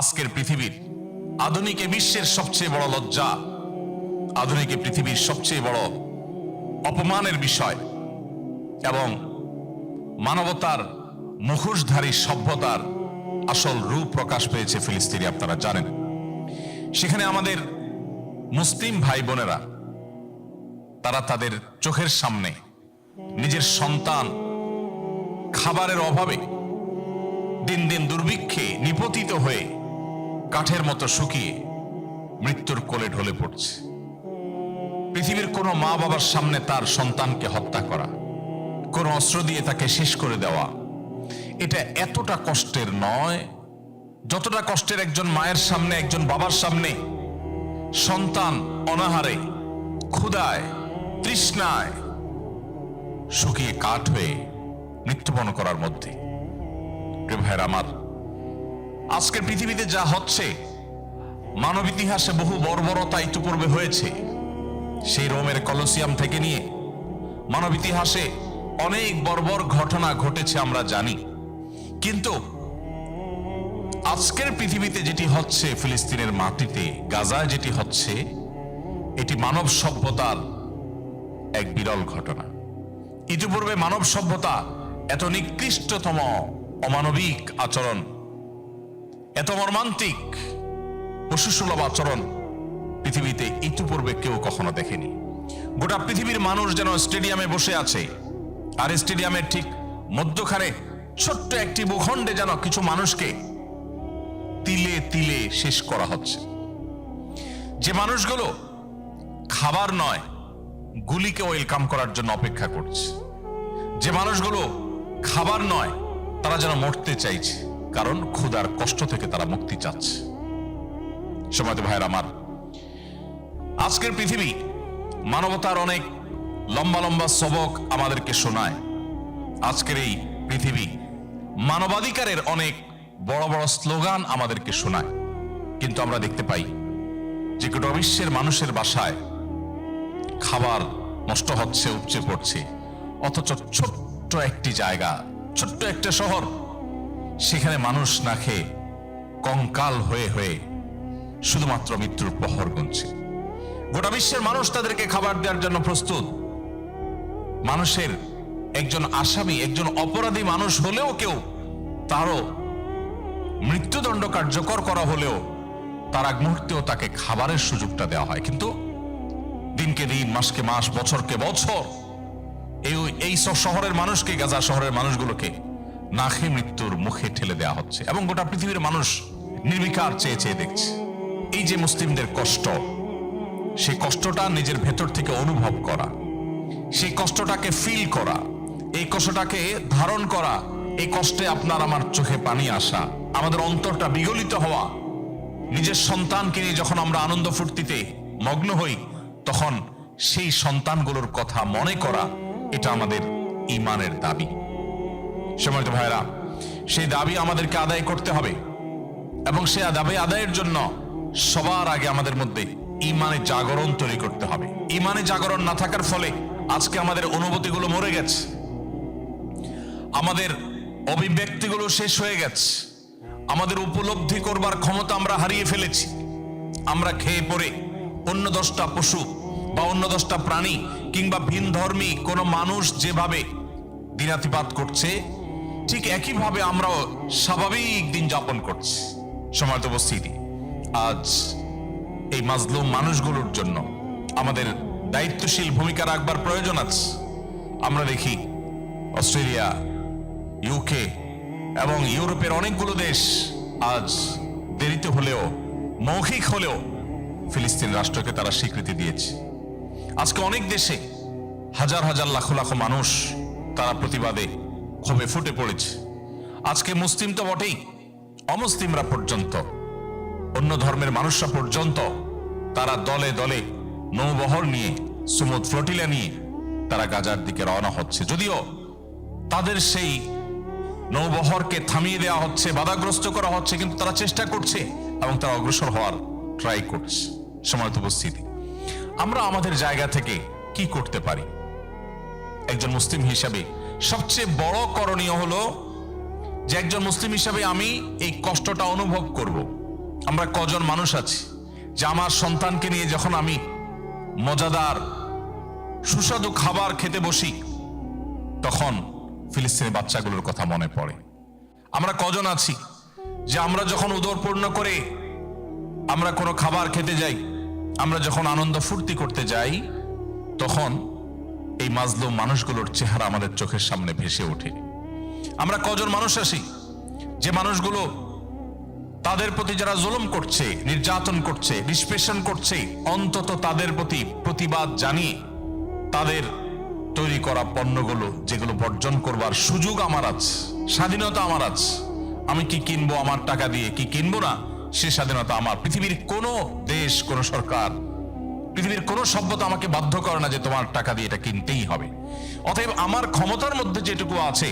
আজকের পৃথিবীর আধুনিক বিশ্বের সবচেয়ে বড় লজ্জা, আধুনিক পৃথিবীর সবচেয়ে বড় অপমানের বিষয় এবং মানবতার মুখোশধারী সভ্যতার আসল রূপ প্রকাশ পেয়েছে ফিলিস্তিনে। আপনারা জানেন, সেখানে আমাদের মুসলিম ভাই বোনেরা তারা তাদের চোখের সামনে নিজের সন্তান খাবারের অভাবে দিন দিন দুর্ভিক্ষে নিপতিত হয়ে কাঠের মতো শুকিয়ে মৃত্যুর কোলে ঢলে পড়ছে। পৃথিবীর কোনো মা বাবার সামনে তার সন্তানকে হত্যা করা, কোন অস্ত্র দিয়ে তাকে শেষ করে দেওয়া, এটা এতটা কষ্টের নয় যতটা কষ্টের একজন মায়ের সামনে, একজন বাবার সামনে সন্তান অনাহারে, ক্ষুধায়, তৃষ্ণায় শুকিয়ে কাঠ হয়ে মৃত্যুবরণ করার মধ্যে। প্রিয় ভাইয়েরা আমার, আজকের পৃথিবীতে যা হচ্ছে, মানব ইতিহাসে বহু বর্বরতা ইতিপূর্বে হয়েছে। সেই রোমের কলোসিয়াম থেকে নিয়ে মানব ইতিহাসে অনেক বর্বর ঘটনা ঘটেছে, আমরা জানি। কিন্তু আজকের পৃথিবীতে যেটি হচ্ছে, ফিলিস্তিনের মাটিতে গাজায় যেটি হচ্ছে, এটি মানব সভ্যতার এক বিরল ঘটনা। ইতিপূর্বে মানব সভ্যতা এত নিকৃষ্টতম অমানবিক আচরণ, এত মর্মান্তিক পশুসুলভ আচরণ পৃথিবীতে ইতিপূর্বে কেউ কখনো দেখেনি। গোটা পৃথিবীর মানুষ যেন স্টেডিয়ামে বসে আছে, আর স্টেডিয়ামের ঠিক মধ্যখানে ছোট্ট একটি ভূখণ্ডে যেন কিছু মানুষকে তিলে তিলে শেষ করা হচ্ছে। যে মানুষগুলো খাবার নয়, গুলিকে ওয়েলকাম করার জন্য অপেক্ষা করছে। যে মানুষগুলো খাবার নয়, তারা যেন মরতে চাইছে, কারণ ক্ষুধার কষ্ট থেকে তারা মুক্তি চাচ্ছে। সমাজ ভাইয়ের আমার, আজকের পৃথিবী মানবতার অনেক লম্বা লম্বা সবক আমাদেরকে শোনায়। আজকের এই পৃথিবী মানবাধিকারের অনেক বড় বড় স্লোগান আমাদেরকে শোনায়। কিন্তু আমরা দেখতে পাই যে গোটা বিশ্বের মানুষের বাসায় খাবার নষ্ট হচ্ছে, উপচে পড়ছে, অথচ ছোট্ট একটি জায়গা, ছোট্ট একটা শহর, সেখানে মানুষ না খেয়ে কঙ্কাল হয়ে হয়ে শুধুমাত্র মৃত্যুর প্রহর গুনছে। গোটা বিশ্বের মানুষ তাদেরকে খাবার দেওয়ার জন্য প্রস্তুত। মানুষের একজন আসামি, একজন অপরাধী মানুষ হলেও কেউ, তারও মৃত্যুদণ্ড কার্যকর করা হলেও তার আগ মুহূর্তেও তাকে খাবারের সুযোগটা দেওয়া হয়। কিন্তু দিনকে দিন, মাসকে মাস, বছরকে বছর এই শহরের মানুষকে, গাজা শহরের মানুষগুলোকে না খেয়ে মৃত্যুর মুখে ঠেলে দেওয়া হচ্ছে এবং গোটা পৃথিবীর মানুষ নির্বিকার চেয়ে চেয়ে দেখছে। এই যে মুসলিমদের কষ্ট, সেই কষ্টটা নিজের ভেতর থেকে অনুভব করা, সেই কষ্টটাকে ফিল করা, এই কষ্টটাকে ধারণ করা, এই কষ্টে আপনার আমার চোখে পানি আসা, আমাদের অন্তরটা বিগলিত হওয়া, নিজের সন্তানকে নিয়ে যখন আমরা আনন্দ ফুর্তিতে মগ্ন হই, তখন সেই সন্তানগুলোর কথা মনে করা, এটা আমাদের ঈমানের দাবি। সম্মানিত ভাইরা, সেই দাবি আমাদেরকে আদায় করতে হবে এবং সেই দাবি আদায়ের জন্য সবার আগে আমাদের মধ্যে ঈমানে জাগরণ তৈরি করতে হবে। ঈমানে জাগরণ না থাকার ফলে আজকে আমাদের অনুভূতিগুলো মরে গেছে, আমাদের অভিব্যক্তিগুলো শেষ হয়ে গেছে, আমাদের উপলব্ধি করবার ক্ষমতা আমরা হারিয়ে ফেলেছি। আমরা খেয়ে পড়ে অন্য 10টা পশু বা অন্য 10টা প্রাণী কিংবা ভিন ধর্মী কোনো মানুষ যেভাবে দিনাতিপাত করছে, ঠিক একইভাবে আমরাও স্বাভাবিক দিন যাপন করছি। সমাজ উপস্থিতি, আজ এই মাজলুম মানুষগুলোর জন্য আমাদের দায়িত্বশীল ভূমিকা রাখবার প্রয়োজন আছে। আমরা দেখি অস্ট্রেলিয়া, ইউকে এবং ইউরোপের অনেকগুলো দেশ আজ দেরিতে হলেও, মৌখিক হলেও ফিলিস্তিন রাষ্ট্রকে তারা স্বীকৃতি দিয়েছে। আজকে অনেক দেশে হাজার হাজার লাখ লাখ মানুষ তারা প্রতিবাদে ক্ষোভে ফুটে পড়েছে। আজকে মুসলিম তো বটেই, অমুসলিমরা পর্যন্ত, অন্য ধর্মের মানুষরা পর্যন্ত তারা দলে দলে নৌবহর নিয়ে, সুমুদ ফ্লোটিলা নিয়ে তারা গাজার দিকে রওনা হচ্ছে। যদিও তাদের সেই নৌবহরকে থামিয়ে দেওয়া হচ্ছে, বাধাগ্রস্ত করা হচ্ছে, কিন্তু তারা চেষ্টা করছে এবং তারা অগ্রসর হওয়ার ট্রাই করছে। সমাজ উপস্থিতি, আমরা আমাদের জায়গা থেকে কি করতে পারি? একজন মুসলিম হিসাবে সবচেয়ে বড় করণীয় হলো যে একজন মুসলিম হিসাবে আমি এই কষ্টটা অনুভব করব, আমরা কজন মানুষ আছি যে আমার সন্তানকে নিয়ে যখন আমি মজাদার সুস্বাদু খাবার খেতে বসি তখন ফিলিস্তিনের বাচ্চাগুলোর কথা মনে পড়ে? আমরা কজন আছি যে আমরা যখন উদর পূর্ণ করে আমরা কোনো খাবার খেতে যাই, আমরা যখন আনন্দ ফুর্তি করতে যাই, তখন এই মাজলুম মানুষগুলোর চেহারা আমাদের চোখের সামনে ভেসে ওঠে? আমরা কজন মানুষ আছি যে মানুষগুলো তাদের প্রতি যারা জুলুম করছে, নির্যাতন করছে, নিষ্পেষণ করছে, অন্তত তাদের প্রতি প্রতিবাদ জানিয়ে তাদের তৈরি করা পণ্যগুলো যেগুলো বর্জন করবার সুযোগ আমার আছে, স্বাধীনতা আমার আছে, আমি কি কিনবো আমার টাকা দিয়ে, কি কিনবো না সে স্বাধীনতা আমার। পৃথিবীর কোন দেশ, কোন সরকার, পৃথিবীর কোন সভ্যতা আমাকে বাধ্য করে না যে তোমার টাকা দিয়ে এটা কিনতেই হবে। অতএব আমার ক্ষমতার মধ্যে যেটুকু আছে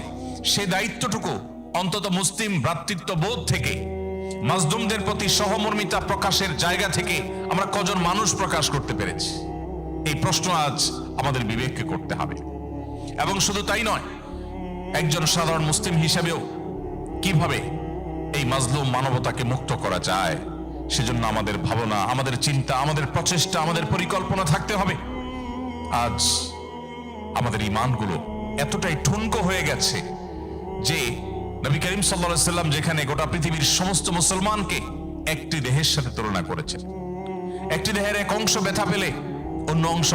সে দায়িত্বটুকু অন্তত মুসলিম ভ্রাতৃত্ব বোধ থেকে, মাজলুমদের প্রতি সহমর্মিতা প্রকাশের জায়গা থেকে আমরা কজন মানুষ প্রকাশ করতে পেরেছি? এই প্রশ্ন আজ আমাদের বিবেককে করতে হবে। এবং শুধু তাই নয়, একজন সাধারণ মুসলিম হিসেবেও কিভাবে এই মাজলুম মানবতাকে মুক্ত করা যায় সেজন্য আমাদের ভাবনা, আমাদের চিন্তা, আমাদের প্রচেষ্টা, আমাদের পরিকল্পনা থাকতে হবে। আজ আমাদের ঈমানগুলো এতটাই ঠুনকো হয়ে গেছে যে নবী করিম সাল্লাল্লাহু আলাইহি সাল্লাম যেখানে গোটা পৃথিবীর সমস্ত মুসলমানকে একটি দেহের সাথে তুলনা করেছেন, একটি দেহের এক অংশ ব্যথা পেলে অন্য অংশ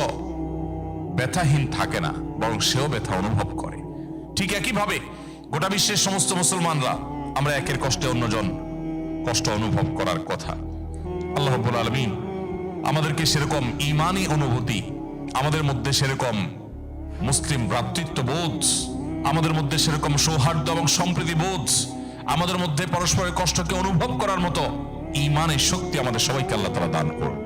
ব্যথাহীন থাকে না, বরং সেও ব্যথা অনুভব করে। ঠিক একইভাবে গোটা বিশ্বের সমস্ত মুসলমানরা আমরা একের কষ্টে অন্যজন কষ্ট অনুভব করার কথা। আল্লাহ রাব্বুল আলামিন আমাদেরকে সেরকম ঈমানি অনুভূতি, আমাদের মধ্যে সেরকম মুসলিম ভ্রাতৃত্ববোধ, আমাদের মধ্যে সেরকম সৌহার্দ্য এবং সম্প্রীতি বোধ, আমাদের মধ্যে পরস্পরের কষ্টকে অনুভব করার মতো ঈমানের শক্তি আমাদের সবাইকে আল্লাহ তাআলা দান করুন।